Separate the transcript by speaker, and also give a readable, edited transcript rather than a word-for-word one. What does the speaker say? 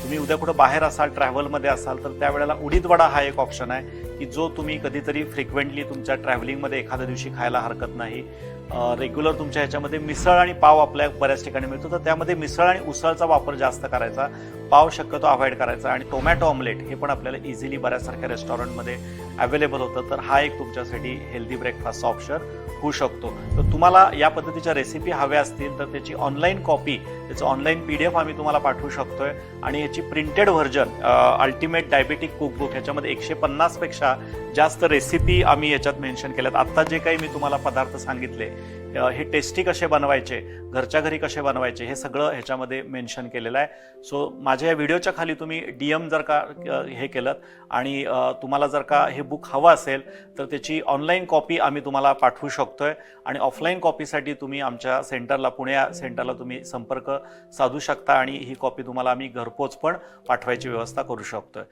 Speaker 1: तुम्ही उद्या कुठं बाहेर असाल, ट्रॅव्हलमध्ये असाल, तर त्यावेळेला उडीद वडा हा एक ऑप्शन आहे की जो तुम्ही कधीतरी फ्रिक्वेंटली तुमच्या ट्रॅव्हलिंगमध्ये एखाद्या दिवशी खायला हरकत नाही. रेग्युलर तुमच्या ह्याच्यामध्ये मिसळ आणि पाव आपल्या बऱ्याच ठिकाणी मिळतो, तर त्यामध्ये मिसळ आणि उसळचा वापर जास्त करायचा, पाव शक्यतो अवॉइड करायचा. आणि टोमॅटो ऑमलेट हे पण आपल्याला इझिली बऱ्याचसारख्या रेस्टॉरंटमध्ये अवेलेबल होतं, तर हा एक तुमच्यासाठी हेल्दी ब्रेकफास्टचा ऑप्शन होऊ शकतो. तर तुम्हाला या पद्धतीच्या रेसिपी हव्या असतील तर त्याची ऑनलाईन कॉपी, त्याचं ऑनलाईन PDF आम्ही तुम्हाला पाठवू शकतोय. आणि याची printed version ultimate diabetic cookbook, ह्याच्यामध्ये 150 पेक्षा जास्त रेसिपी आम्ही याच्यात मेन्शन केल्यात. आत्ता जे काही मी तुम्हाला पदार्थ सांगितले हे टेस्टी कसे बनवायचे, घरच्या घरी कसे बनवायचे, हे सगळं ह्याच्यामध्ये मेन्शन केलेलं आहे. सो माझ्या या व्हिडिओच्या खाली तुम्ही DM जर का हे केलं आणि तुम्हाला जर का हे बुक हवं असेल तर त्याची ऑनलाईन कॉपी आम्ही तुम्हाला पाठवू शकतोय. आणि ऑफलाईन कॉपीसाठी तुम्ही आमच्या सेंटरला, पुणे सेंटरला तुम्ही संपर्क साधू शकता आणि ही कॉपी तुम्हाला आम्ही घरपोच पण पाठवायची व्यवस्था करू शकतोय.